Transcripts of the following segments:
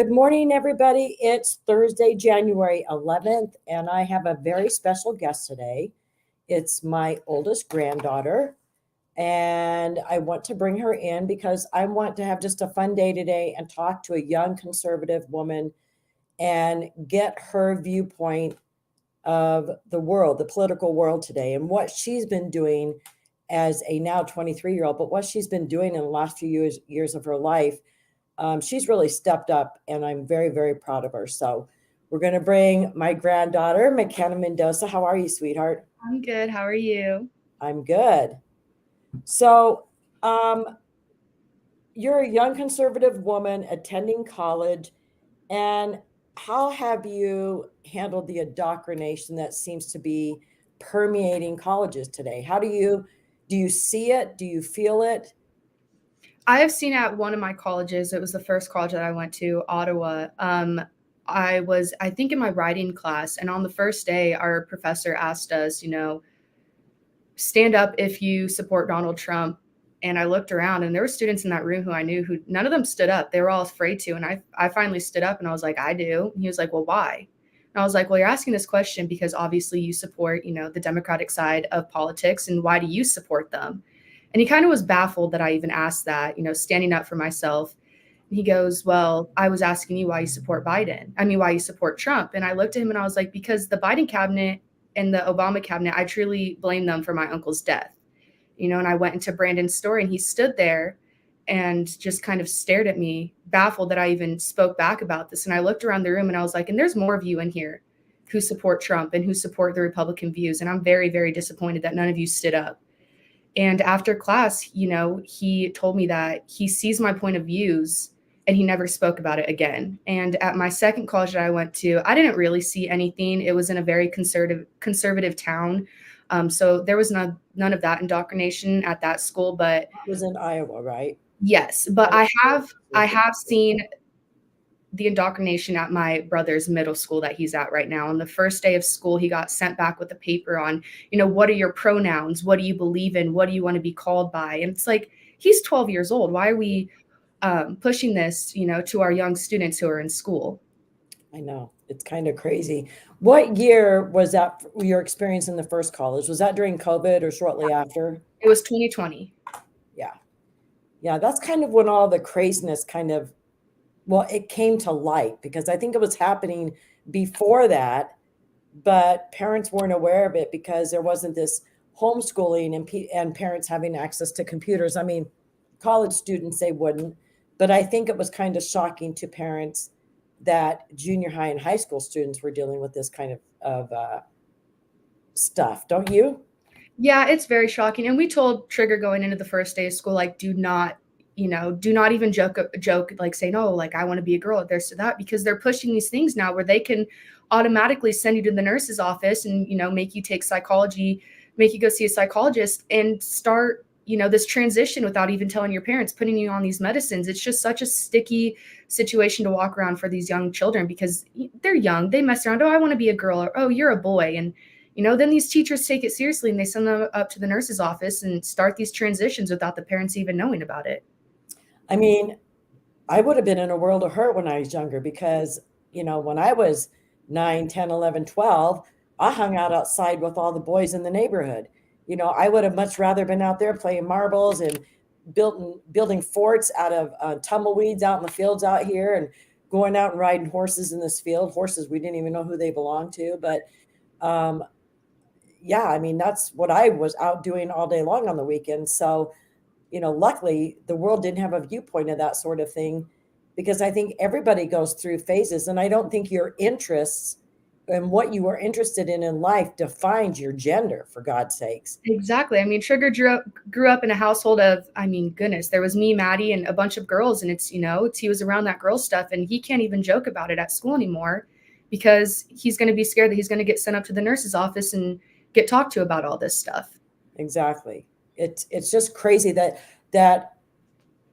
Good morning, everybody. It's Thursday, January 11th, and I have a very special guest today. It's my oldest granddaughter, and I want to bring her in because I want to have just a fun day today and talk to a young conservative woman and get her viewpoint of the world, the political world today, and what she's been doing as a now 23-year-old, but what she's been doing in the last few years of her life. She's really stepped up, and I'm very, very proud of her. So we're going to bring my granddaughter, McKenna Mendoza. How are you, sweetheart? I'm good. How are you? I'm good. So you're a young conservative woman attending college, and how have you handled the indoctrination that seems to be permeating colleges today? How do you see it? Do you feel it? I have seen at one of my colleges, it was the first college that I went to, Ottawa. I think, in my writing class, and on the first day, our professor asked us, stand up if you support Donald Trump. And I looked around, and there were students in that room who I knew who none of them stood up. They were all afraid to. And I finally stood up, and I was like, I do. And he was like, well, why? And I was like, well, you're asking this question because obviously you support, the Democratic side of politics. And why do you support them? And he kind of was baffled that I even asked that, standing up for myself. And he goes, well, I was asking you why you support Biden. I mean, why you support Trump. And I looked at him and I was like, because the Biden cabinet and the Obama cabinet, I truly blame them for my uncle's death. And I went into Brandon's story, and he stood there and just kind of stared at me, baffled that I even spoke back about this. And I looked around the room and I was like, and there's more of you in here who support Trump and who support the Republican views. And I'm very, very disappointed that none of you stood up. And after class, he told me that he sees my point of views and he never spoke about it again. And at my second college that I went to, I didn't really see anything. It was in a very conservative town. So there was none of that indoctrination at that school. But It was in Iowa, right? yes, but I have seen the indoctrination at my brother's middle school that he's at right now. On the first day of school, he got sent back with a paper on, what are your pronouns? What do you believe in? What do you want to be called by? And it's like, he's 12 years old. Why are we pushing this, to our young students who are in school? I know. It's kind of crazy. What year was that your experience in the first college? Was that during COVID or shortly after? It was 2020. Yeah. Yeah, that's kind of when all the craziness it came to light, because I think it was happening before that, but parents weren't aware of it because there wasn't this homeschooling and parents having access to computers. I mean, college students, they wouldn't, but I think it was kind of shocking to parents that junior high and high school students were dealing with this kind of stuff. Don't you? Yeah, it's very shocking. And we told Trigger going into the first day of school, like, do not even joke, like saying, oh, like, I want to be a girl, there's to that, because they're pushing these things now where they can automatically send you to the nurse's office and, make you take psychology, make you go see a psychologist and start, this transition without even telling your parents, putting you on these medicines. It's just such a sticky situation to walk around for these young children because they're young. They mess around. Oh, I want to be a girl, or, oh, you're a boy. And, then these teachers take it seriously and they send them up to the nurse's office and start these transitions without the parents even knowing about it. I mean, I would have been in a world of hurt when I was younger because, when I was 9, 10, 11, 12, I hung out outside with all the boys in the neighborhood. I would have much rather been out there playing marbles and building forts out of tumbleweeds out in the fields out here, and going out and riding horses in this field. Horses, we didn't even know who they belonged to. But yeah, I mean, that's what I was out doing all day long on the weekends. So, luckily the world didn't have a viewpoint of that sort of thing, because I think everybody goes through phases. And I don't think your interests and what you are interested in life defines your gender, for God's sakes. Exactly. I mean, Trigger grew up in a household of, I mean, goodness, there was me, Maddie, and a bunch of girls. And he was around that girl stuff, and he can't even joke about it at school anymore because he's going to be scared that he's going to get sent up to the nurse's office and get talked to about all this stuff. Exactly. It's just crazy that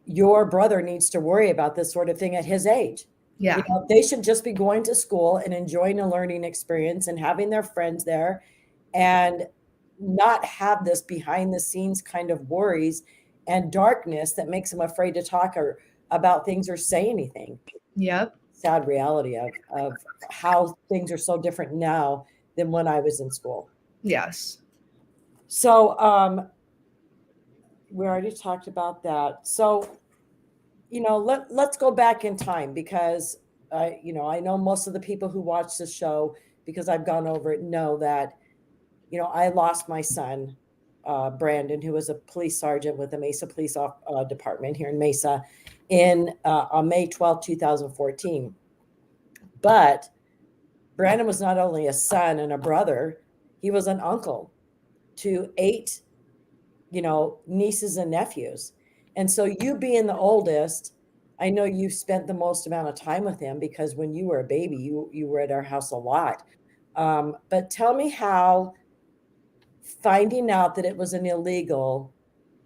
your brother needs to worry about this sort of thing at his age. Yeah. They should just be going to school and enjoying a learning experience and having their friends there, and not have this behind the scenes kind of worries and darkness that makes them afraid to talk or about things or say anything. Yep. sad reality of how things are so different now than when I was in school. Yes. So we already talked about that. So let's go back in time because I know most of the people who watch the show, because I've gone over it, know that I lost my son, Brandon, who was a police sergeant with the Mesa Police Department here in Mesa on May 12th, 2014. But Brandon was not only a son and a brother, he was an uncle to 8 nieces and nephews. And so you being the oldest, I know you spent the most amount of time with him because when you were a baby, you were at our house a lot. But tell me how finding out that it was an illegal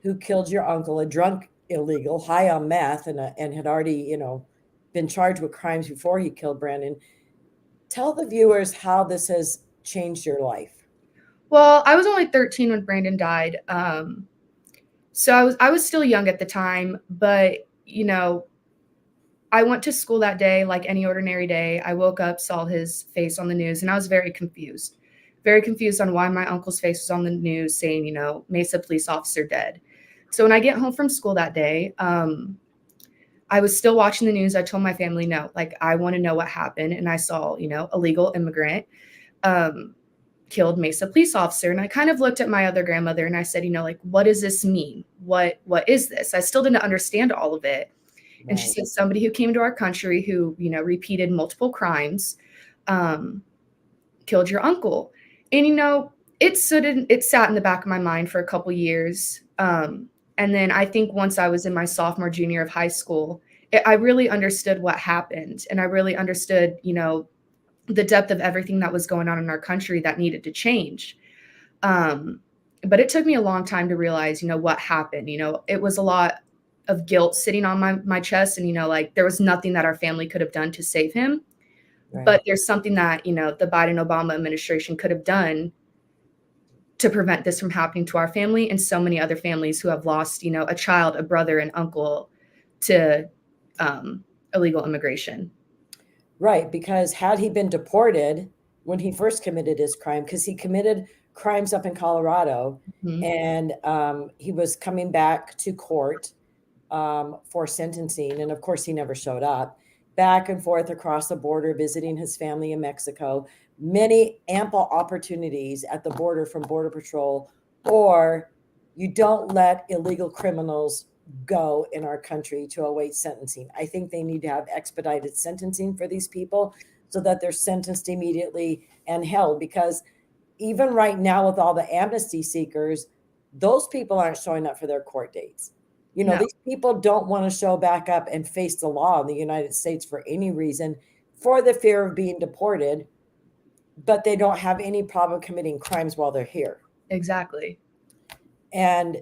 who killed your uncle, a drunk illegal, high on meth, and had already, been charged with crimes before he killed Brandon. Tell the viewers how this has changed your life. Well, I was only 13 when Brandon died. So I was still young at the time, but I went to school that day like any ordinary day. I woke up, saw his face on the news, and I was very confused. Very confused on why my uncle's face was on the news saying, Mesa police officer dead. So when I get home from school that day, I was still watching the news. I told my family, no, like I want to know what happened. And I saw, illegal immigrant killed Mesa police officer. And I kind of looked at my other grandmother and I said, like, what does this mean? What is this? I still didn't understand all of it. And she said, somebody who came to our country who, repeated multiple crimes, killed your uncle. And, it sat in the back of my mind for a couple years. And then I think once I was in my sophomore, junior of high school, I really understood what happened. And I really understood, the depth of everything that was going on in our country that needed to change. But it took me a long time to realize, what happened. It was a lot of guilt sitting on my chest. And, like there was nothing that our family could have done to save him. Right. But there's something that, the Biden-Obama administration could have done to prevent this from happening to our family and so many other families who have lost, a child, a brother, an uncle to illegal immigration. Right, because had he been deported when he first committed his crime, because he committed crimes up in Colorado, and he was coming back to court for sentencing, and of course he never showed up. Back and forth across the border, visiting his family in Mexico, many ample opportunities at the border from Border Patrol, or you don't let illegal criminals go in our country to await sentencing. I think they need to have expedited sentencing for these people so that they're sentenced immediately and held, because even right now with all the amnesty seekers, those people aren't showing up for their court dates. No. These people don't want to show back up and face the law in the United States for any reason, for the fear of being deported, but they don't have any problem committing crimes while they're here. Exactly. And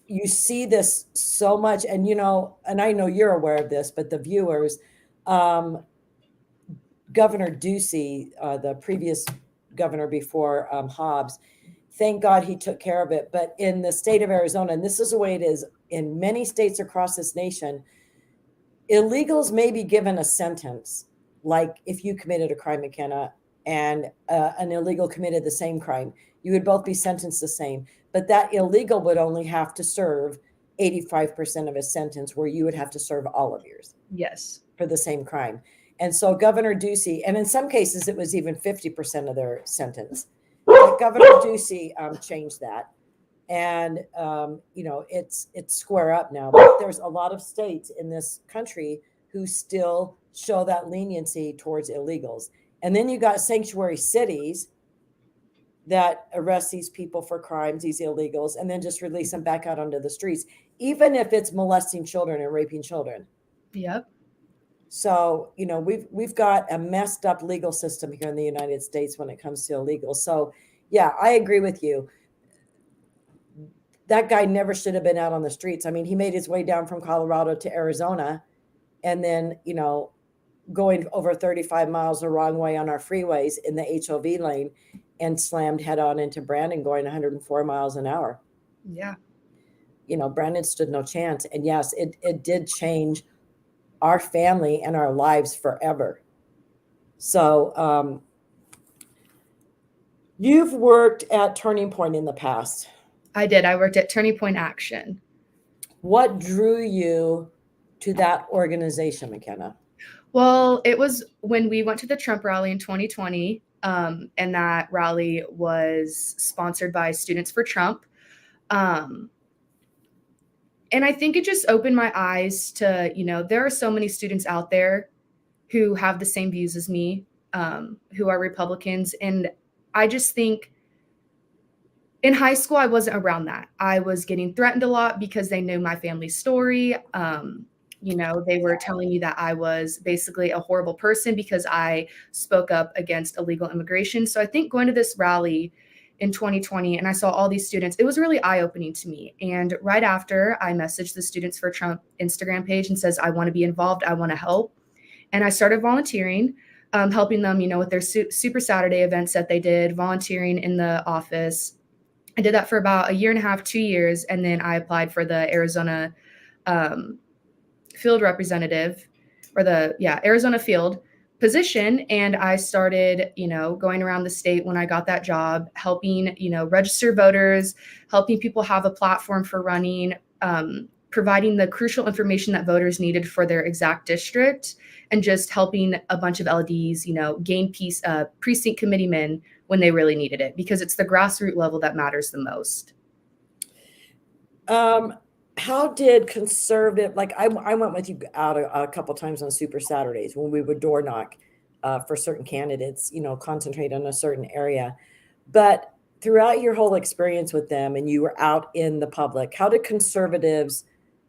you see this so much, and and I know you're aware of this, but the viewers, Governor Ducey, the previous governor before Hobbs, thank God he took care of it. But in the state of Arizona, and this is the way it is in many states across this nation, illegals may be given a sentence, like if you committed a crime, McKenna, and an illegal committed the same crime, you would both be sentenced the same. But that illegal would only have to serve 85% of his sentence, where you would have to serve all of yours. Yes. For the same crime. And so Governor Ducey, and in some cases it was even 50% of their sentence. But Governor Ducey changed that. And, it's square up now. But there's a lot of states in this country who still show that leniency towards illegals. And then you got sanctuary cities that arrest these people for crimes, these illegals, and then just release them back out onto the streets, even if it's molesting children and raping children. Yep. So, we've got a messed up legal system here in the United States when it comes to illegals. So, yeah, I agree with you. That guy never should have been out on the streets. I mean, he made his way down from Colorado to Arizona, and then, going over 35 miles the wrong way on our freeways in the HOV lane, and slammed head on into Brandon going 104 miles an hour. Yeah. Brandon stood no chance. And yes, it did change our family and our lives forever. So, you've worked at Turning Point in the past. I did. I worked at Turning Point Action. What drew you to that organization, McKenna? Well, it was when we went to the Trump rally in 2020, and that rally was sponsored by Students for Trump. Um, and I think it just opened my eyes to, there are so many students out there who have the same views as me, who are Republicans. And I just think in high school, I wasn't around that. I was getting threatened a lot because they knew my family's story. They were telling me that I was basically a horrible person because I spoke up against illegal immigration. So I think going to this rally in 2020 and I saw all these students, it was really eye-opening to me. And right after, I messaged the Students for Trump Instagram page and says, I want to be involved. I want to help. And I started volunteering, helping them, with their Super Saturday events that they did, volunteering in the office. I did that for about a year and a half, 2 years, and then I applied for the Arizona field representative, or Arizona field position. And I started, going around the state when I got that job, helping, register voters, helping people have a platform for running, providing the crucial information that voters needed for their exact district, and just helping a bunch of LDs, gain precinct committeemen when they really needed it, because it's the grassroots level that matters the most. How did conservative, like I went with you out a couple times on Super Saturdays when we would door knock for certain candidates, concentrate on a certain area. But throughout your whole experience with them and you were out in the public, how did conservatives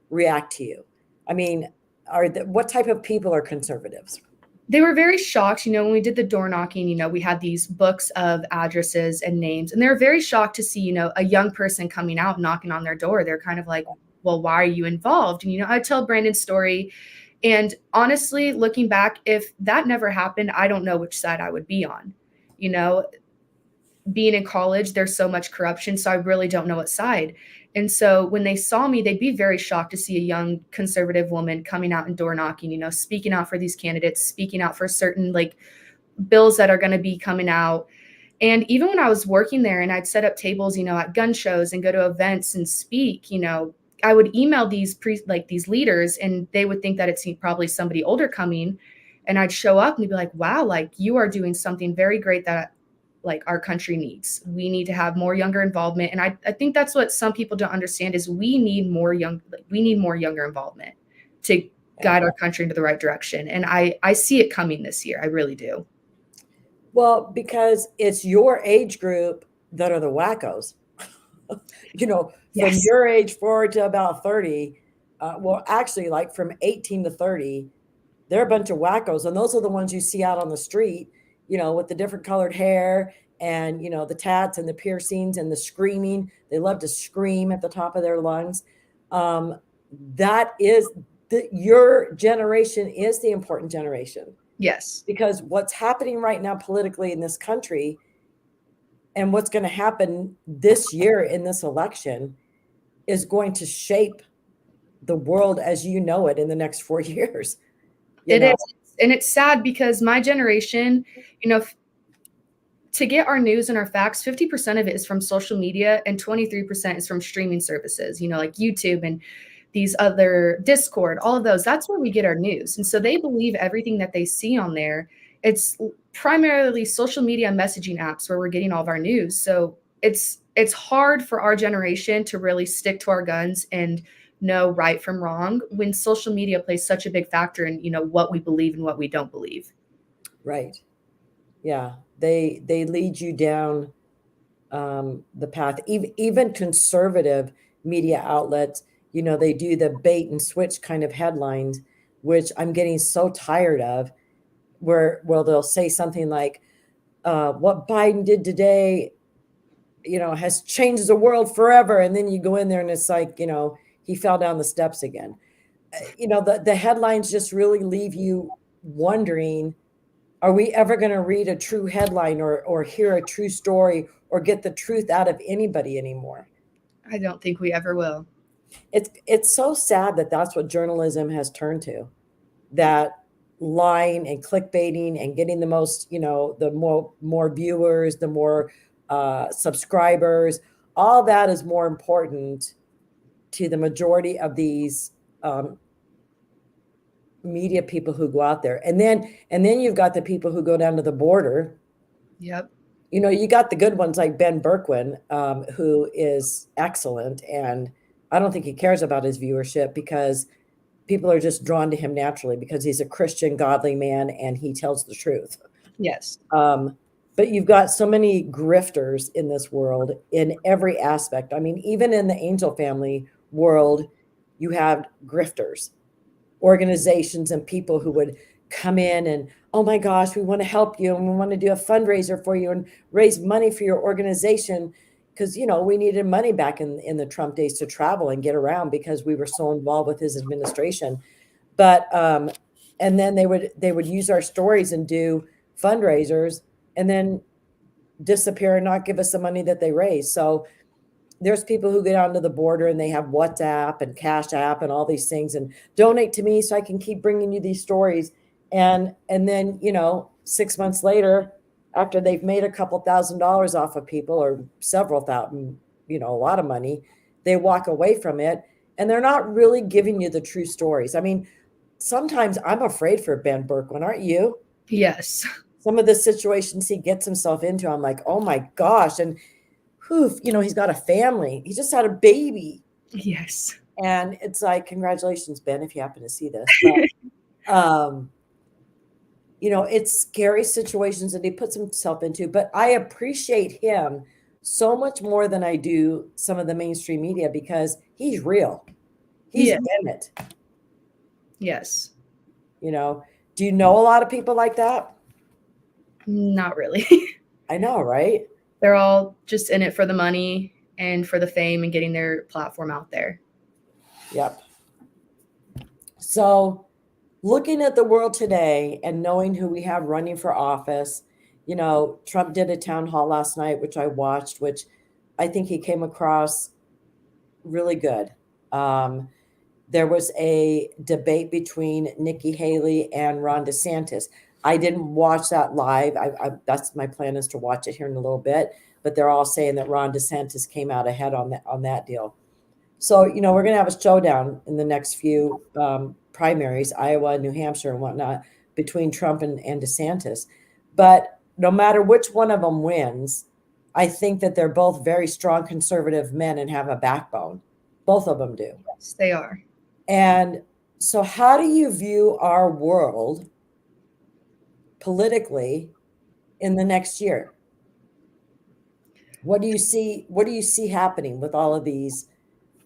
react to you? I mean, what type of people are conservatives? They were very shocked, when we did the door knocking, we had these books of addresses and names, and they were very shocked to see, a young person coming out knocking on their door. They're kind of like, well, why are you involved? And, I tell Brandon's story. And honestly, looking back, if that never happened, I don't know which side I would be on. Being in college, there's so much corruption, so I really don't know what side. And so when they saw me, they'd be very shocked to see a young conservative woman coming out and door knocking, speaking out for these candidates, speaking out for certain bills that are going to be coming out. And even when I was working there and I'd set up tables, at gun shows and go to events and speak, I would email these these leaders, and they would think that it's probably somebody older coming. And I'd show up and they'd be like, wow, you are doing something very great that our country needs. We need to have more younger involvement. And I think that's what some people don't understand is we need more younger involvement to guide our country into the right direction. And I see it coming this year. I really do. Well, because it's your age group that are the wackos. From your age forward to about 30, actually from 18 to 30, they're a bunch of wackos. And those are the ones you see out on the street, with the different colored hair and, the tats and the piercings and the screaming. They love to scream at the top of their lungs. That is your generation is the important generation. Yes. Because what's happening right now politically in this country and what's going to happen this year in this election is going to shape the world as you know it in the next 4 years. It is. And it's sad because my generation, to get our news and our facts, 50% of it is from social media and 23% is from streaming services, like YouTube and these other Discord, all of those. That's where we get our news. And so they believe everything that they see on there. It's primarily social media messaging apps where we're getting all of our news. So it's hard for our generation to really stick to our guns and know right from wrong when social media plays such a big factor in, what we believe and what we don't believe. Right. Yeah. They lead you down the path. Even conservative media outlets, they do the bait and switch kind of headlines, which I'm getting so tired of, where they'll say something like, what Biden did today, has changed the world forever. And then you go in there and it's like, he fell down the steps again. The headlines just really leave you wondering, are we ever going to read a true headline or hear a true story or get the truth out of anybody anymore? I don't think we ever will. It's so sad that that's what journalism has turned to. that lying and clickbaiting and getting the most, the more viewers, the more subscribers, all that is more important to the majority of these media people who go out there. And then you've got the people who go down to the border. Yep. You got the good ones like Ben Berkwin, who is excellent, and I don't think he cares about his viewership because people are just drawn to him naturally because he's a Christian, godly man, and he tells the truth. Yes. But you've got so many grifters in this world in every aspect. I mean, even in the angel family world, you have grifters, organizations and people who would come in and, oh my gosh, we want to help you and we want to do a fundraiser for you and raise money for your organization because we needed money back in the Trump days to travel and get around because we were so involved with his administration. But and then they would use our stories and do fundraisers and then disappear and not give us the money that they raised. So there's people who get onto the border and they have WhatsApp and Cash App and all these things and donate to me so I can keep bringing you these stories. And then, 6 months later, after they've made a couple $1,000s off of people or several thousand, a lot of money, they walk away from it and they're not really giving you the true stories. I mean, sometimes I'm afraid for Ben Berkwin, aren't you? Yes. Some of the situations he gets himself into, I'm like, oh my gosh. And he's got a family. He just had a baby. Yes. And it's like, congratulations, Ben, if you happen to see this. But, it's scary situations that he puts himself into. But I appreciate him so much more than I do some of the mainstream media because he's real. He's Yeah. in it. Yes. Do you know a lot of people like that? Not really. I know, right? They're all just in it for the money and for the fame and getting their platform out there. Yep. So looking at the world today and knowing who we have running for office, Trump did a town hall last night, which I watched, which I think he came across really good. There was a debate between Nikki Haley and Ron DeSantis. I didn't watch that live. That's my plan is to watch it here in a little bit, but they're all saying that Ron DeSantis came out ahead on that deal. So, we're going to have a showdown in the next few primaries, Iowa, New Hampshire, and whatnot, between Trump and DeSantis. But no matter which one of them wins, I think that they're both very strong conservative men and have a backbone. Both of them do. Yes, they are. And so how do you view our world politically in the next year? What do you see happening with all of these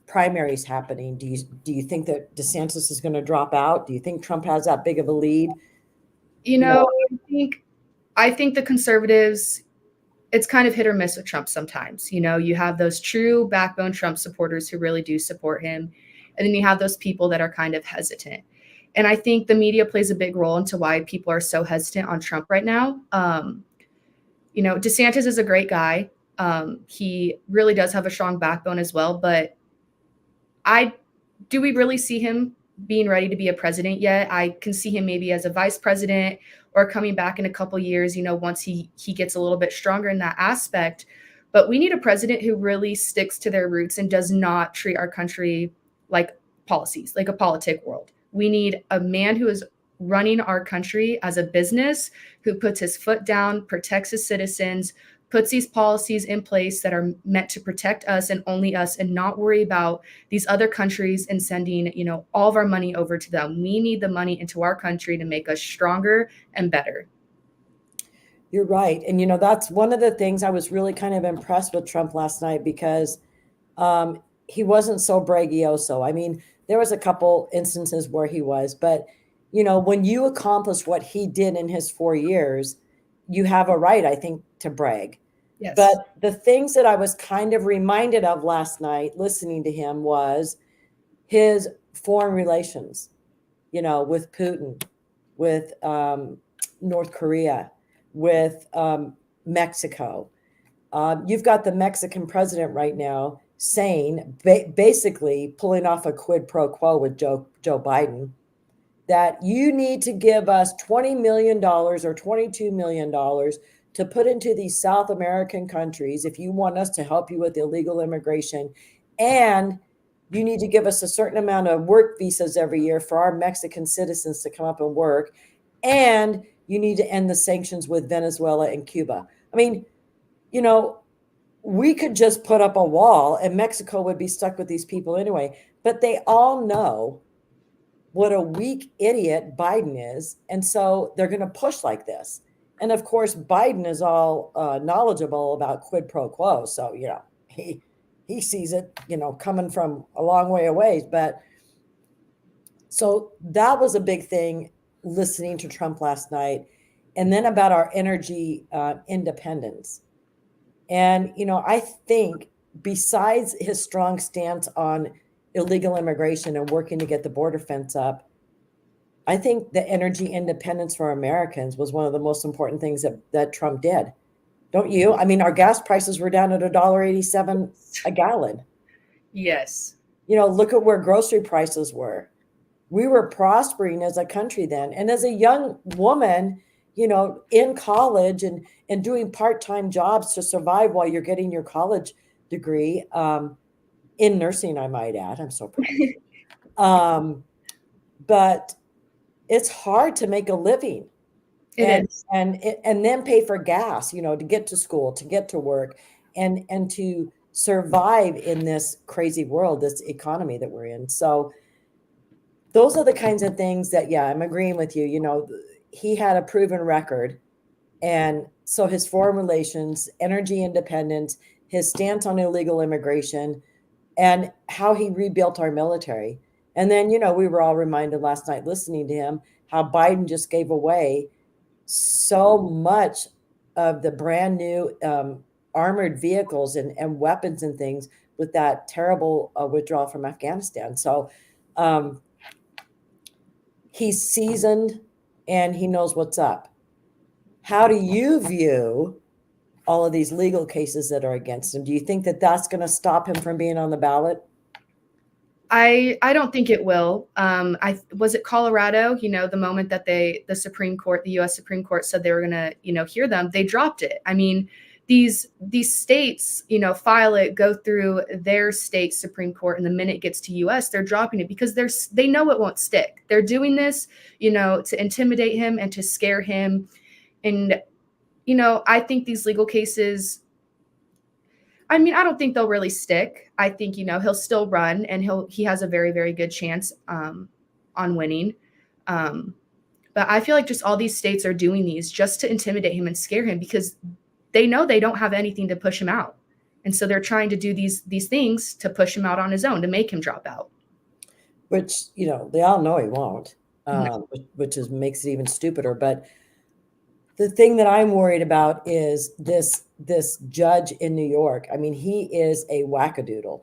primaries happening? Do you think that DeSantis is going to drop out? Do you think Trump has that big of a lead? I think the conservatives, it's kind of hit or miss with Trump sometimes. You have those true backbone Trump supporters who really do support him. And then you have those people that are kind of hesitant. And I think the media plays a big role into why people are so hesitant on Trump right now. DeSantis is a great guy. He really does have a strong backbone as well. But do we really see him being ready to be a president yet? I can see him maybe as a vice president or coming back in a couple years, once he gets a little bit stronger in that aspect. But we need a president who really sticks to their roots and does not treat our country like policies, like a politic world. We need a man who is running our country as a business, who puts his foot down, protects his citizens, puts these policies in place that are meant to protect us and only us and not worry about these other countries and sending, all of our money over to them. We need the money into our country to make us stronger and better. You're right. And, that's one of the things I was really kind of impressed with Trump last night because he wasn't so braggioso. I mean, there was a couple instances where he was, but, when you accomplish what he did in his 4 years, you have a right, I think, to brag. Yes. But the things that I was kind of reminded of last night listening to him was his foreign relations, with Putin, with North Korea, with Mexico. You've got the Mexican president right now saying, basically pulling off a quid pro quo with Joe Biden, that you need to give us $20 million or $22 million to put into these South American countries if you want us to help you with illegal immigration. And you need to give us a certain amount of work visas every year for our Mexican citizens to come up and work. And you need to end the sanctions with Venezuela and Cuba. I mean, you know, we could just put up a wall and Mexico would be stuck with these people anyway. But they all know what a weak idiot Biden is. And so they're going to push like this. And of course, Biden is all knowledgeable about quid pro quo. So, he sees it, coming from a long way away. But so that was a big thing listening to Trump last night. And then about our energy independence. And, I think besides his strong stance on illegal immigration and working to get the border fence up, I think the energy independence for Americans was one of the most important things that Trump did. Don't you? I mean, our gas prices were down at $1.87 a gallon. Yes. Look at where grocery prices were. We were prospering as a country then. And as a young woman, in college and doing part-time jobs to survive while you're getting your college degree, in nursing, I might add. I'm so proud. But it's hard to make a living. It is. And then pay for gas, to get to school, to get to work, and to survive in this crazy world, this economy that we're in. So those are the kinds of things that, yeah, I'm agreeing with you. He had a proven record. And so his foreign relations, energy independence, his stance on illegal immigration, and how he rebuilt our military. And then, we were all reminded last night listening to him how Biden just gave away so much of the brand new armored vehicles and weapons and things with that terrible withdrawal from Afghanistan. So he's seasoned and he knows what's up. How do you view all of these legal cases that are against him? Do you think that that's going to stop him from being on the ballot? I don't think it will. I was it Colorado, the moment that the Supreme Court, the US Supreme Court said they were going to, hear them, they dropped it. I mean, these states, file it, go through their state Supreme Court, and the minute it gets to US, they're dropping it because they know it won't stick. They're doing this, to intimidate him and to scare him. And, I think these legal cases, I mean, I don't think they'll really stick. I think, he'll still run and he has a very, very good chance on winning. But I feel like just all these states are doing these just to intimidate him and scare him because they know they don't have anything to push him out. And so they're trying to do these things to push him out on his own, to make him drop out. Which, they all know he won't, No. which makes it even stupider. But the thing that I'm worried about is this judge in New York. I mean, he is a wackadoodle,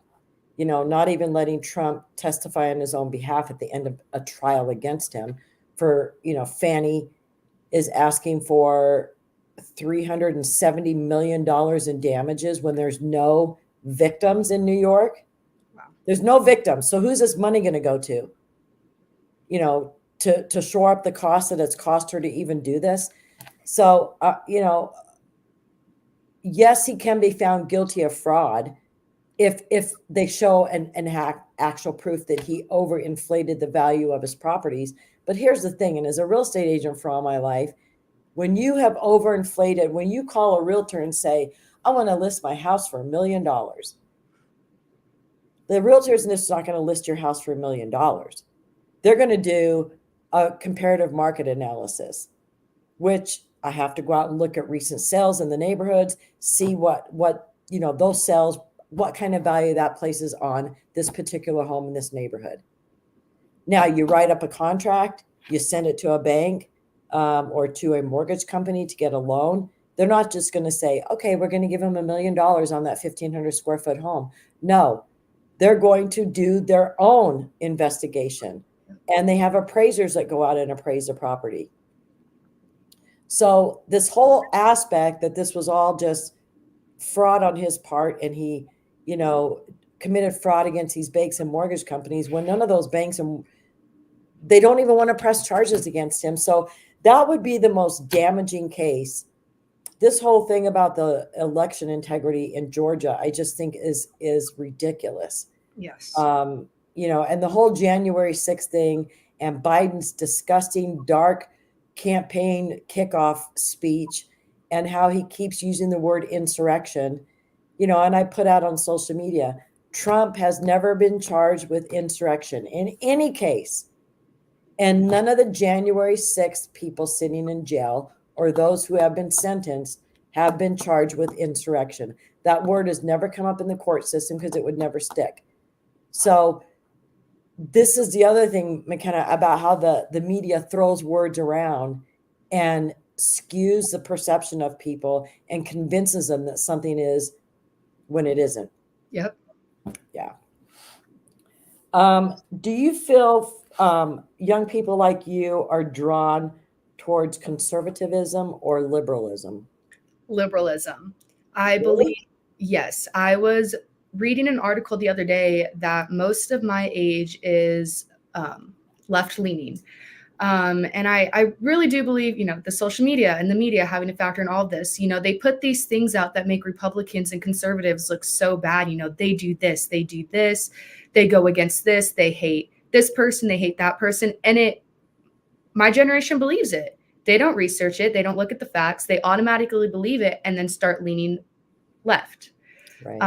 not even letting Trump testify on his own behalf at the end of a trial against him for, Fannie is asking for $370 million in damages when there's no victims in New York. Wow. There's no victims. So who's this money going to go to? To shore up the cost that it's cost her to even do this. So, yes, he can be found guilty of fraud if they show and have actual proof that he overinflated the value of his properties. But here's the thing, and as a real estate agent for all my life, when you have overinflated, when you call a realtor and say, I want to list my house for $1 million, the realtor's just not going to list your house for $1 million. They're going to do a comparative market analysis, which I have to go out and look at recent sales in the neighborhoods, see what those sales, what kind of value that places on this particular home in this neighborhood. Now you write up a contract, you send it to a bank or to a mortgage company to get a loan. They're not just going to say, okay, we're going to give them $1 million on that 1,500 square foot home. No, they're going to do their own investigation, and they have appraisers that go out and appraise the property. So this whole aspect that this was all just fraud on his part, and he, committed fraud against these banks and mortgage companies when none of those banks and they don't even want to press charges against him. So that would be the most damaging case. This whole thing about the election integrity in Georgia, I just think is ridiculous. Yes. And the whole January 6th thing and Biden's disgusting, dark campaign kickoff speech and how he keeps using the word insurrection, and I put out on social media, Trump has never been charged with insurrection in any case. And none of the January 6th people sitting in jail or those who have been sentenced have been charged with insurrection. That word has never come up in the court system because it would never stick. So this is the other thing, McKenna, about how the media throws words around and skews the perception of people and convinces them that something is when it isn't. Yep. Yeah. Do you feel young people like you are drawn towards conservatism or liberalism? Liberalism. I Really? believe, yes. I was reading an article the other day that most of my age is left leaning. And I really do believe, the social media and the media having a factor in all of this. They put these things out that make Republicans and conservatives look so bad. They do this, they go against this, they hate this person, they hate that person. And my generation believes it. They don't research it. They don't look at the facts. They automatically believe it and then start leaning left. Right.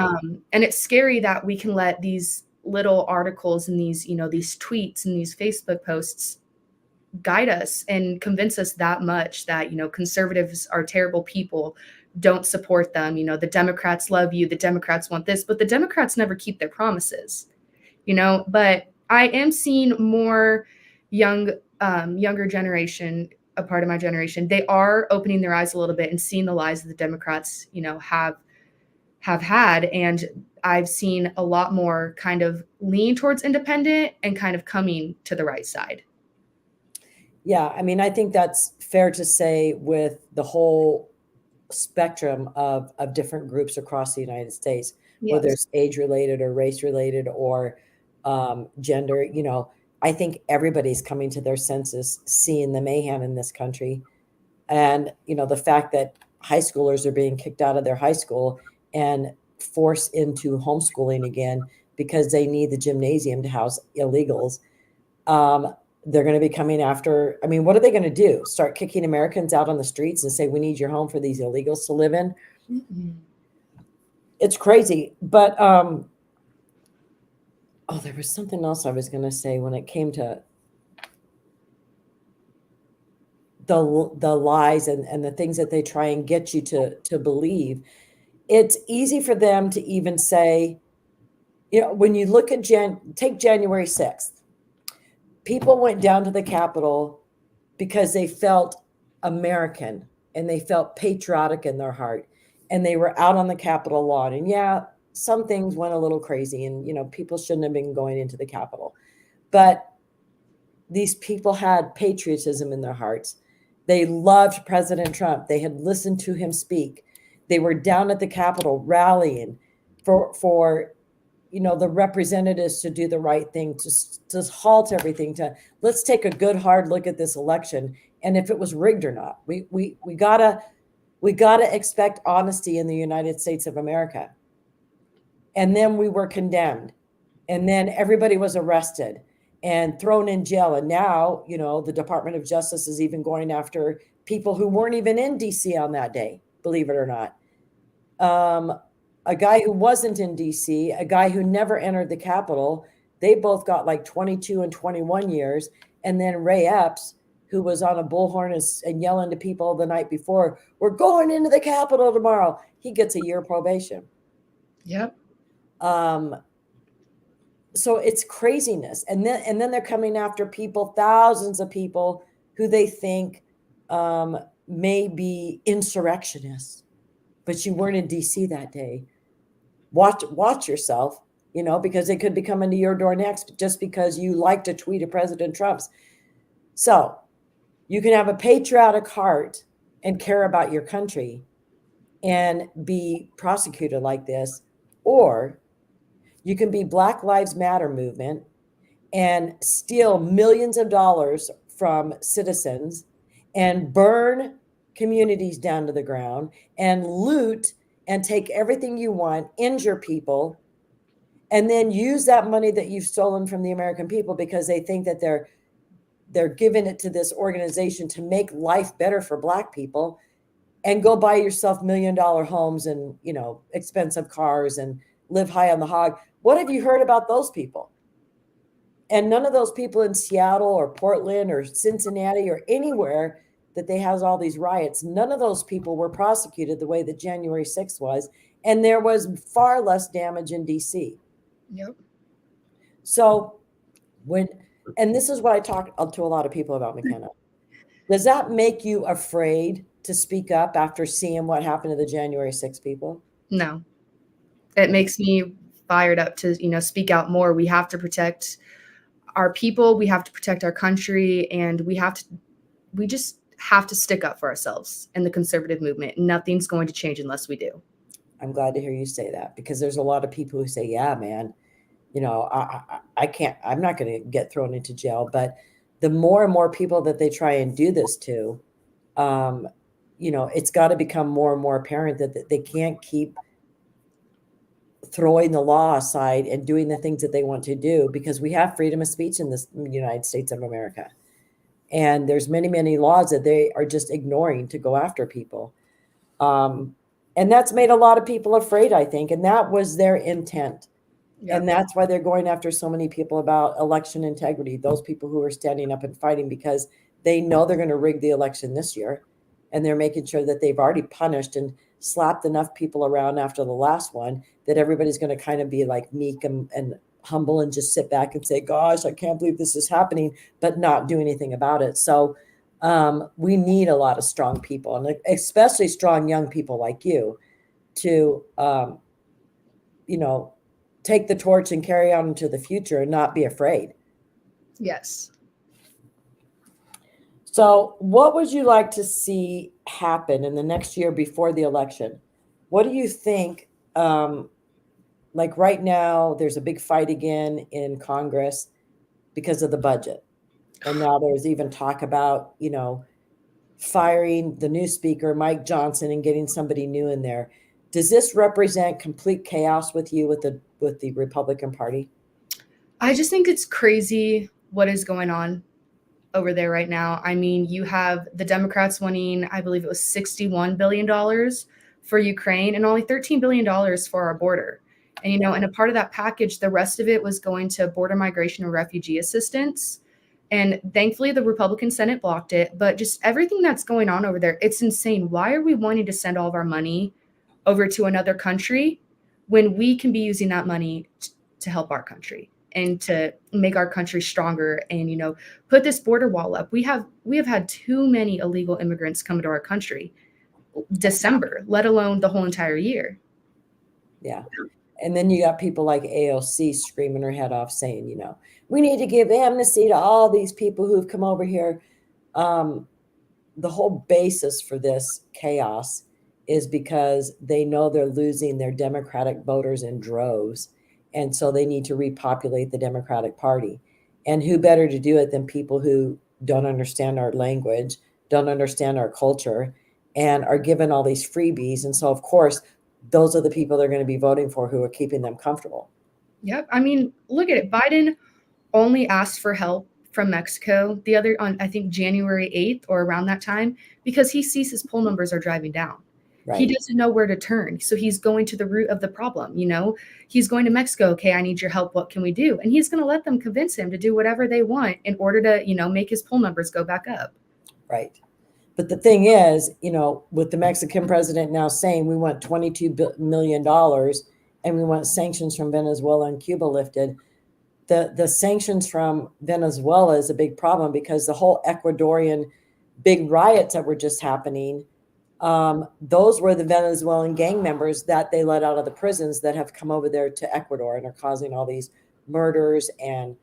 And it's scary that we can let these little articles and these tweets and these Facebook posts guide us and convince us that much that, conservatives are terrible people, don't support them. The Democrats love you. The Democrats want this, but the Democrats never keep their promises, but I am seeing more younger generation, a part of my generation. They are opening their eyes a little bit and seeing the lies that the Democrats, have had. And I've seen a lot more kind of lean towards independent and kind of coming to the right side. Yeah, I mean, I think that's fair to say with the whole spectrum of different groups across the United States, whether it's age related or race related or gender. I think everybody's coming to their senses, seeing the mayhem in this country. And, the fact that high schoolers are being kicked out of their high school and forced into homeschooling again because they need the gymnasium to house illegals. They're going to be coming after. I mean, what are they going to do? Start kicking Americans out on the streets and say, we need your home for these illegals to live in? Mm-hmm. It's crazy. But, there was something else I was going to say when it came to the lies and the things that they try and get you to believe. It's easy for them to even say, when you look at take January 6th, people went down to the Capitol because they felt American and they felt patriotic in their heart, and they were out on the Capitol lawn. And yeah, some things went a little crazy, and people shouldn't have been going into the Capitol, but these people had patriotism in their hearts. They loved President Trump. They had listened to him speak. They were down at the Capitol rallying for the representatives to do the right thing, to halt everything, to let's take a good hard look at this election and if it was rigged or not. We gotta expect honesty in the United States of America. And then we were condemned, and then everybody was arrested and thrown in jail. And now, the Department of Justice is even going after people who weren't even in DC on that day, believe it or not. A guy who wasn't in DC, a guy who never entered the Capitol, they both got like 22 and 21 years. And then Ray Epps, who was on a bullhorn and yelling to people the night before, we're going into the Capitol tomorrow, he gets a year probation. Yep. So it's craziness. And then they're coming after people, thousands of people who they think may be insurrectionists, but you weren't in DC that day. Watch yourself, because they could be coming to your door next just because you liked a tweet of President Trump's. So you can have a patriotic heart and care about your country and be prosecuted like this, or you can be Black Lives Matter movement and steal millions of dollars from citizens and burn communities down to the ground and loot and take everything you want, injure people, and then use that money that you've stolen from the American people because they think that they're giving it to this organization to make life better for Black people, and go buy yourself $1 million homes and, expensive cars and live high on the hog. What have you heard about those people? And none of those people in Seattle or Portland or Cincinnati or anywhere that they has all these riots, none of those people were prosecuted the way that January 6th was. And there was far less damage in DC. Yep. So and this is what I talk to a lot of people about, McKenna. Does that make you afraid to speak up after seeing what happened to the January 6th people? No. It makes me fired up to, speak out more. We have to protect our people, we have to protect our country, and we just have to stick up for ourselves in the conservative movement. Nothing's going to change unless we do. I'm glad to hear you say that, because there's a lot of people who say, yeah, man, I can't, I'm not going to get thrown into jail. But the more and more people that they try and do this to, it's got to become more and more apparent that they can't keep throwing the law aside and doing the things that they want to do, because we have freedom of speech in this United States of America. And there's many, many laws that they are just ignoring to go after people. And that's made a lot of people afraid, I think. And that was their intent. Yep. And that's why they're going after so many people about election integrity, those people who are standing up and fighting, because they know they're going to rig the election this year. And they're making sure that they've already punished and slapped enough people around after the last one that everybody's going to kind of be like meek and humble and just sit back and say, gosh, I can't believe this is happening, but not do anything about it. So we need a lot of strong people, and especially strong young people like you, to, take the torch and carry on into the future and not be afraid. Yes. So what would you like to see happen in the next year before the election? What do you think? Like right now, there's a big fight again in Congress because of the budget. And now there's even talk about, firing the new speaker, Mike Johnson, and getting somebody new in there. Does this represent complete chaos with you with the Republican Party? I just think it's crazy what is going on over there right now. I mean, you have the Democrats winning, I believe it was $61 billion for Ukraine and only $13 billion for our border. And, and a part of that package, the rest of it was going to border migration and refugee assistance. And thankfully, the Republican Senate blocked it. But just everything that's going on over there, it's insane. Why are we wanting to send all of our money over to another country when we can be using that money to help our country and to make our country stronger and, put this border wall up? We have had too many illegal immigrants come to our country December, let alone the whole entire year. Yeah. And then you got people like AOC screaming her head off saying, we need to give amnesty to all these people who've come over here. The whole basis for this chaos is because they know they're losing their Democratic voters in droves. And so they need to repopulate the Democratic Party. And who better to do it than people who don't understand our language, don't understand our culture, and are given all these freebies. And so, of course, those are the people they're going to be voting for, who are keeping them comfortable. Yep. I mean, look at it. Biden only asked for help from Mexico on, I think, January 8th or around that time, because he sees his poll numbers are driving down. Right. He doesn't know where to turn. So he's going to the root of the problem. He's going to Mexico. Okay, I need your help. What can we do? And he's going to let them convince him to do whatever they want in order to, make his poll numbers go back up. Right. But the thing is, with the Mexican president now saying we want $22 million and we want sanctions from Venezuela and Cuba lifted, the sanctions from Venezuela is a big problem, because the whole Ecuadorian big riots that were just happening, those were the Venezuelan gang members that they let out of the prisons that have come over there to Ecuador and are causing all these murders and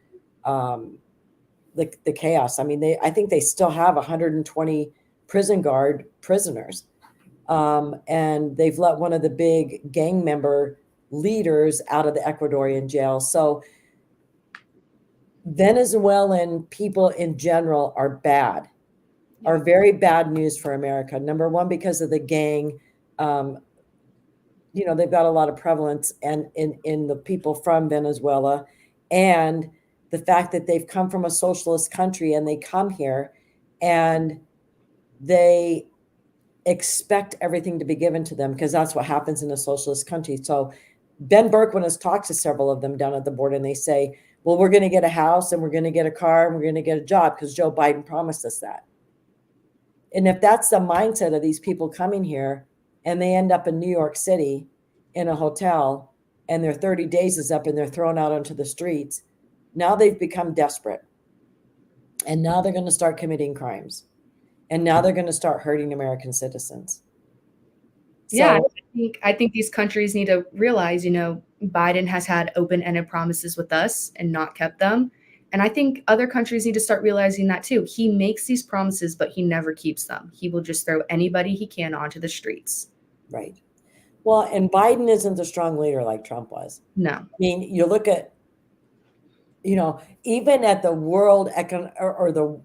the chaos. I mean, I think they still have 120 prison guard prisoners. And they've let one of the big gang member leaders out of the Ecuadorian jail. So Venezuelan people in general are bad, are very bad news for America. Number one, because of the gang. Um, they've got a lot of prevalence and in the people from Venezuela, and the fact that they've come from a socialist country and they come here and they expect everything to be given to them because that's what happens in a socialist country. So Ben Berkman has talked to several of them down at the board, and they say, well, we're going to get a house and we're going to get a car and we're going to get a job because Joe Biden promised us that. And if that's the mindset of these people coming here and they end up in New York City in a hotel and their 30 days is up and they're thrown out onto the streets, now they've become desperate. And now they're going to start committing crimes. And now they're going to start hurting American citizens. Yeah, I think these countries need to realize, Biden has had open-ended promises with us and not kept them. And I think other countries need to start realizing that too. He makes these promises, but he never keeps them. He will just throw anybody he can onto the streets. Right. Well, and Biden isn't a strong leader like Trump was. No. I mean, you look at, even at the world or the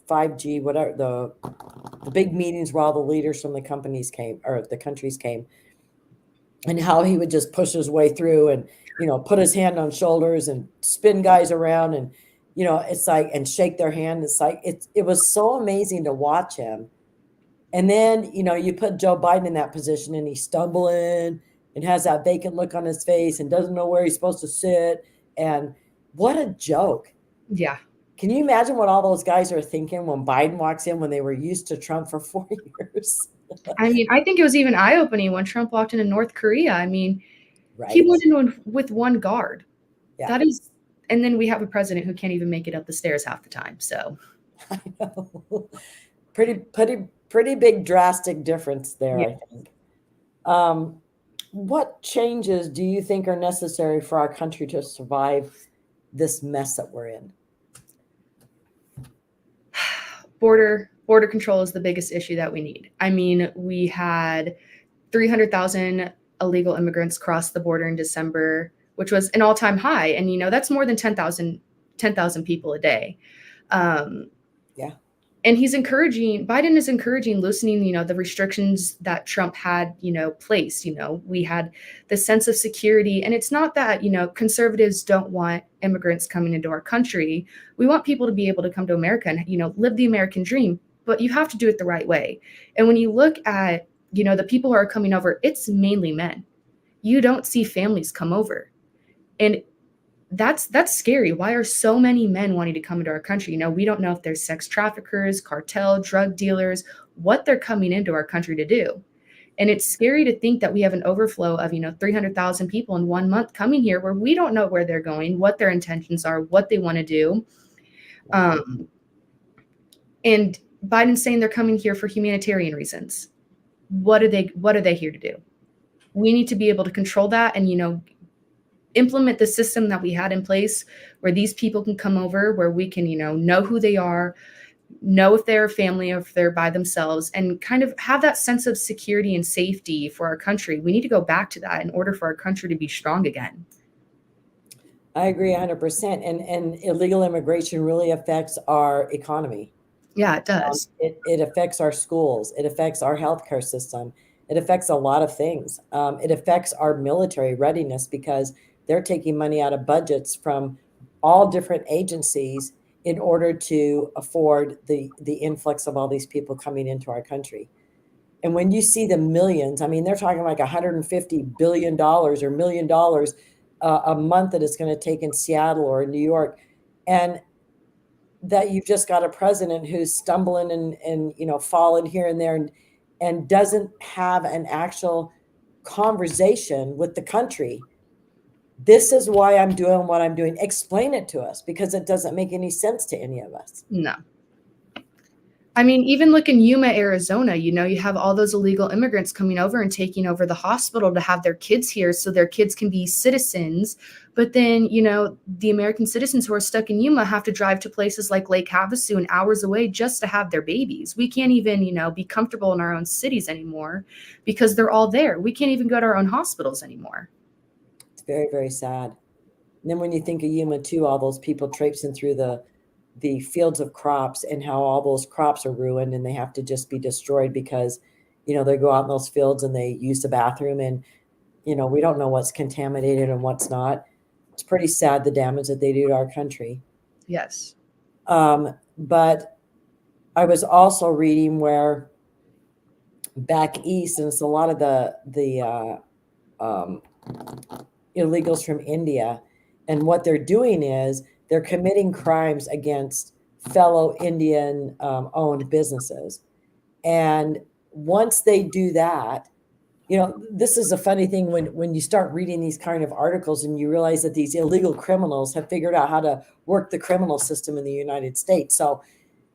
5G, whatever, the big meetings where all the leaders from the companies came, or the countries came, and how he would just push his way through and, put his hand on shoulders and spin guys around and, it's like, and shake their hand. It's like, it was so amazing to watch him. And then, you put Joe Biden in that position and he's stumbling and has that vacant look on his face and doesn't know where he's supposed to sit. And what a joke. Yeah. Can you imagine what all those guys are thinking when Biden walks in, when they were used to Trump for 4 years? I mean, I think it was even eye-opening when Trump walked into North Korea. I mean, right. He went in with one guard. Yeah. That is, and then we have a president who can't even make it up the stairs half the time. So I know. Pretty big drastic difference there, yeah. I think. What changes do you think are necessary for our country to survive this mess that we're in? Border control is the biggest issue that we need. I mean, we had 300,000 illegal immigrants cross the border in December, which was an all-time high. And, that's more than 10,000 people a day. Yeah. And Biden is encouraging loosening, the restrictions that Trump had, placed. We had the sense of security. And it's not that, conservatives don't want immigrants coming into our country. We want people to be able to come to America and, live the American dream, but you have to do it the right way. And when you look at, the people who are coming over, it's mainly men. You don't see families come over. And that's scary. Why are so many men wanting to come into our country? We don't know if they're sex traffickers, cartel, drug dealers, what they're coming into our country to do. And it's scary to think that we have an overflow of, 300,000 people in 1 month coming here where we don't know where they're going, what their intentions are, what they want to do. And Biden's saying they're coming here for humanitarian reasons. What are they here to do? We need to be able to control that and, implement the system that we had in place where these people can come over, where we can, know who they are, know if they're a family or if they're by themselves, and kind of have that sense of security and safety for our country. We need to go back to that in order for our country to be strong again. I agree 100%. And illegal immigration really affects our economy. Yeah, it does. It affects our schools. It affects our healthcare system. It affects a lot of things. It affects our military readiness because they're taking money out of budgets from all different agencies in order to afford the influx of all these people coming into our country. And when you see the millions, I mean, they're talking like $150 billion or $1 million a month that it's going to take in Seattle or in New York. And that you've just got a president who's stumbling and falling here and there and doesn't have an actual conversation with the country. This is why I'm doing what I'm doing. Explain it to us, because it doesn't make any sense to any of us. No. I mean, even look in Yuma, Arizona, you have all those illegal immigrants coming over and taking over the hospital to have their kids here so their kids can be citizens. But then, the American citizens who are stuck in Yuma have to drive to places like Lake Havasu and hours away just to have their babies. We can't even, be comfortable in our own cities anymore because they're all there. We can't even go to our own hospitals anymore. It's very, very sad. And then when you think of Yuma too, all those people traipsing through the fields of crops and how all those crops are ruined and they have to just be destroyed because, they go out in those fields and they use the bathroom and, we don't know what's contaminated and what's not. It's pretty sad the damage that they do to our country. Yes. But I was also reading where back east, and it's a lot of the illegals from India, and what they're doing is they're committing crimes against fellow Indian owned businesses. And once they do that, this is a funny thing when you start reading these kind of articles and you realize that these illegal criminals have figured out how to work the criminal system in the United States. So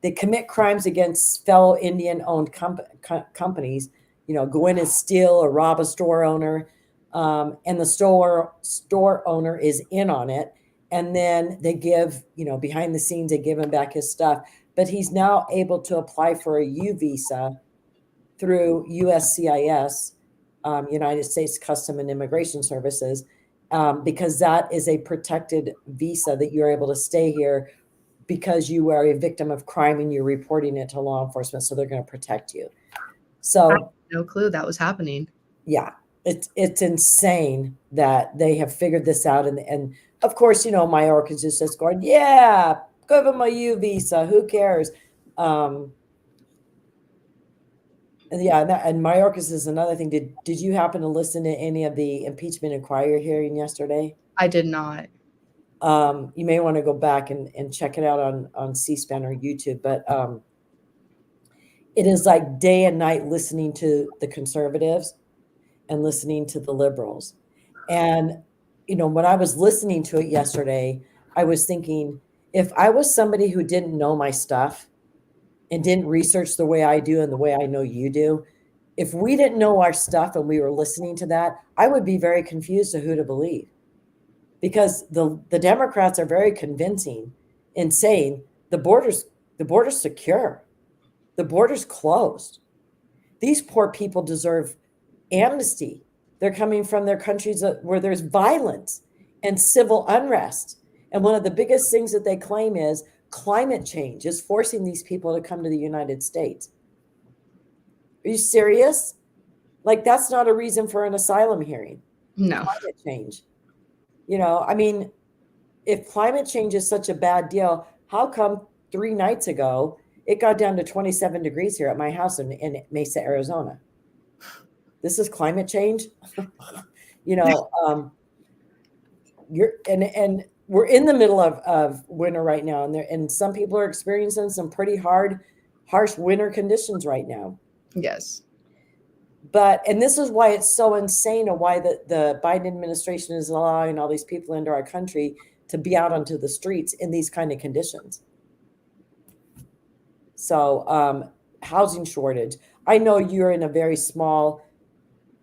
they commit crimes against fellow Indian owned companies, go in and steal or rob a store owner. And the store owner is in on it. And then they give, behind the scenes, they give him back his stuff. But he's now able to apply for a U visa through USCIS, United States Custom and Immigration Services, because that is a protected visa that you're able to stay here because you are a victim of crime and you're reporting it to law enforcement. So they're going to protect you. So I had no clue that was happening. Yeah, it's insane that they have figured this out. And of course, Mayorkas is just going, yeah, give them a U visa. Who cares? And yeah, and Mayorkas is another thing. Did you happen to listen to any of the impeachment inquiry hearing yesterday? I did not. You may want to go back and check it out on C-SPAN or YouTube. But it is like day and night listening to the conservatives and listening to the liberals. And, when I was listening to it yesterday, I was thinking, if I was somebody who didn't know my stuff and didn't research the way I do and the way I know you do, if we didn't know our stuff and we were listening to that, I would be very confused to who to believe. Because the Democrats are very convincing in saying the border's secure. The border's closed. These poor people deserve amnesty. They're coming from their countries where there's violence and civil unrest. And one of the biggest things that they claim is climate change is forcing these people to come to the United States. Are you serious? Like, that's not a reason for an asylum hearing. No. Climate change. I mean, if climate change is such a bad deal, how come 3 nights ago it got down to 27 degrees here at my house in Mesa, Arizona? This is climate change. You're and we're in the middle of winter right now, and some people are experiencing some pretty harsh winter conditions right now. Yes. And this is why it's so insane, and why the Biden administration is allowing all these people into our country to be out onto the streets in these kind of conditions. So, housing shortage. I know you're in a very small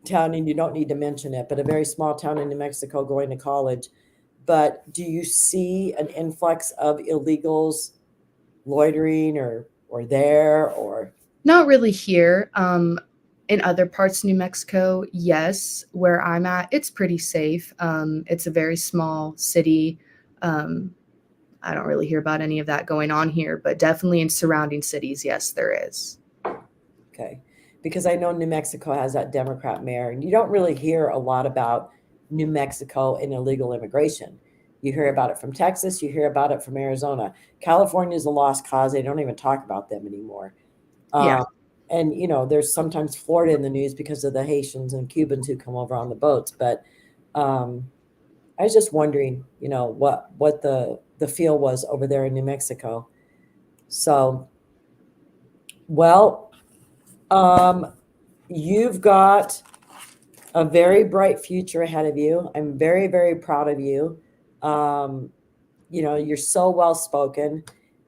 town, and you don't need to mention it, but a very small town in New Mexico going to college. But do you see an influx of illegals loitering or there or? Not really here. In other parts of New Mexico, yes. Where I'm at, it's pretty safe. It's a very small city. I don't really hear about any of that going on here, but definitely in surrounding cities, yes, there is. Okay. Because I know New Mexico has that Democrat mayor, and you don't really hear a lot about New Mexico and illegal immigration. You hear about it from Texas, you hear about it from Arizona. California is a lost cause. They don't even talk about them anymore. Yeah. And, there's sometimes Florida in the news because of the Haitians and Cubans who come over on the boats. But I was just wondering, what the feel was over there in New Mexico. So, well, you've got a very bright future ahead of you. I'm very, very proud of you. You're so well spoken,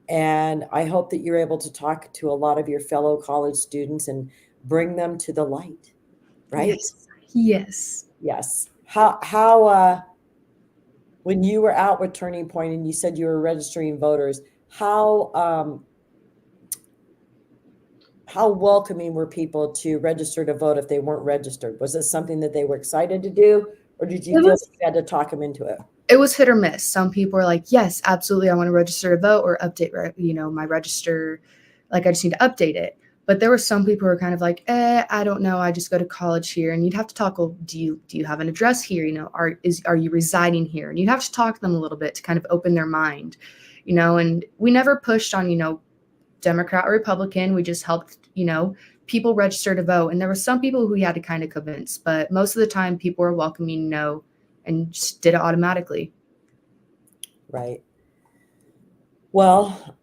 and I hope that you're able to talk to a lot of your fellow college students and bring them to the light. Right? Yes. Yes. How when you were out with Turning Point and you said you were registering voters, how welcoming were people to register to vote if they weren't registered? Was it something that they were excited to do, or did you feel like you had to talk them into it? it was hit or miss. Some people were like, yes, absolutely, I want to register to vote or update, my register. Like, I just need to update it. But there were some people who were kind of like, I don't know. I just go to college here. And you'd have to talk, well, do you have an address here? Are you residing here? And you'd have to talk to them a little bit to kind of open their mind, and we never pushed on, Democrat or Republican. We just helped, people register to vote. And there were some people who we had to kind of convince, but most of the time people were welcoming no and just did it automatically. Right. Well,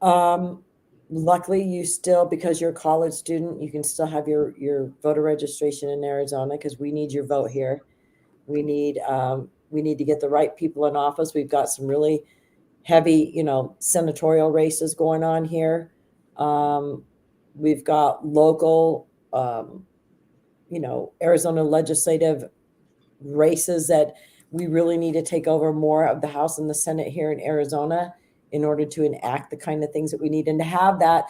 luckily you still, because you're a college student, you can still have your voter registration in Arizona, because we need your vote here. We need to get the right people in office. We've got some really heavy, senatorial races going on here. We've got local, Arizona legislative races that we really need to take over more of the House and the Senate here in Arizona in order to enact the kind of things that we need, and to have that,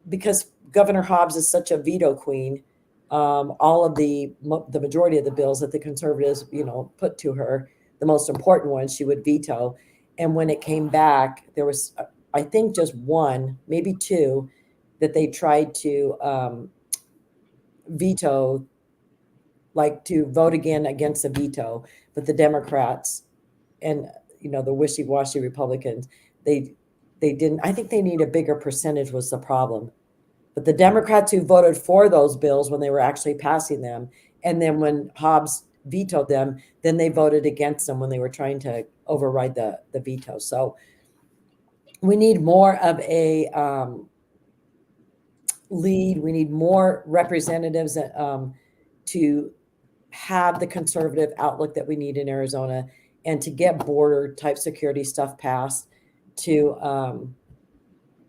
because Governor Hobbs is such a veto queen. All of the majority of the bills that the conservatives, put to her, the most important ones, she would veto. And when it came back, there was, I think, just one, maybe two, that they tried to veto, like to vote again against a veto. But the Democrats and the wishy-washy Republicans, they didn't. I think they need a bigger percentage was the problem. But the Democrats who voted for those bills when they were actually passing them, and then when Hobbs vetoed them, then they voted against them when they were trying to override the veto. So we need more of a lead. We need more representatives to have the conservative outlook that we need in Arizona, and to get border type security stuff passed, to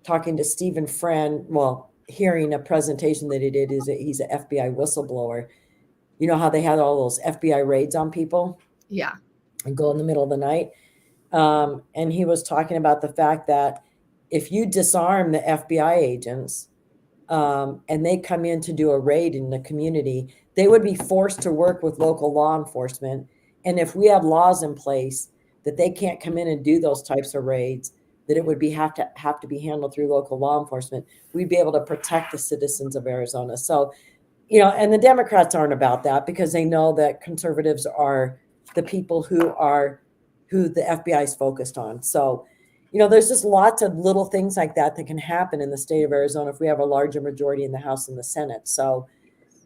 talking to Stephen Friend, well, hearing a presentation that he did, he's an FBI whistleblower. You know how they had all those FBI raids on people? Yeah. And go in the middle of the night. And he was talking about the fact that if you disarm the FBI agents, and they come in to do a raid in the community, they would be forced to work with local law enforcement. And if we have laws in place that they can't come in and do those types of raids, that it would have to be handled through local law enforcement, we'd be able to protect the citizens of Arizona. So, and the Democrats aren't about that, because they know that conservatives are the people who the FBI is focused on. So, there's just lots of little things like that can happen in the state of Arizona if we have a larger majority in the House and the Senate. So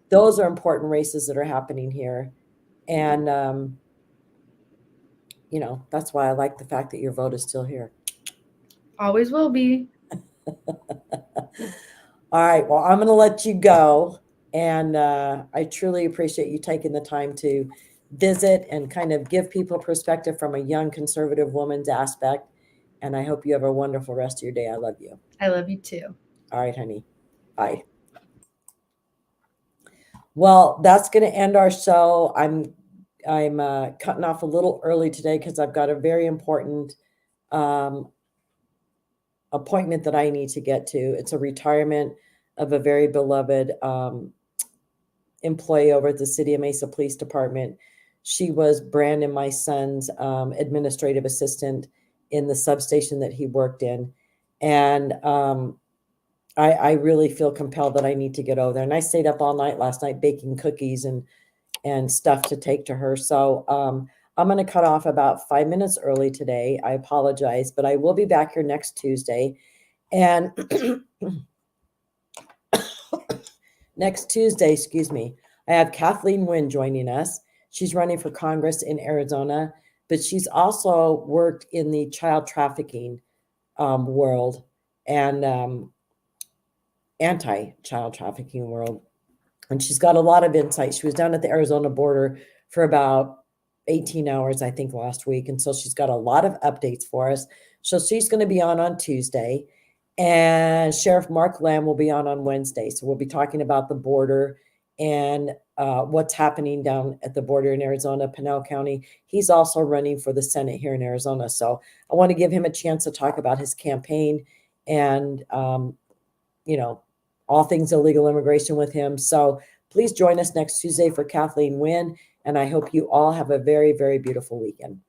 those are important races that are happening here. And, that's why I like the fact that your vote is still here. Always will be. All right. Well, I'm going to let you go. And I truly appreciate you taking the time to visit and kind of give people perspective from a young conservative woman's aspect. And I hope you have a wonderful rest of your day. I love you. I love you too. All right, honey. Bye. Well, that's going to end our show. I'm cutting off a little early today because I've got a very important appointment that I need to get to. It's a retirement of a very beloved employee over at the City of Mesa Police Department. She was Brandon, my son's administrative assistant in the substation that he worked in. And I really feel compelled that I need to get over there. And I stayed up all night last night baking cookies and stuff to take to her. So I'm going to cut off about 5 minutes early today. I apologize, but I will be back here next Tuesday. And next Tuesday, excuse me, I have Kathleen Wynn joining us. She's running for Congress in Arizona, but she's also worked in the child trafficking world and anti-child trafficking world. And she's got a lot of insight. She was down at the Arizona border for about 18 hours, I think, last week. And so she's got a lot of updates for us. So she's going to be on Tuesday. And Sheriff Mark Lamb will be on Wednesday. So we'll be talking about the border and what's happening down at the border in Arizona, Pinal County. He's also running for the Senate here in Arizona. So I want to give him a chance to talk about his campaign and, all things illegal immigration with him. So please join us next Tuesday for Kathleen Wynn. And I hope you all have a very, very beautiful weekend.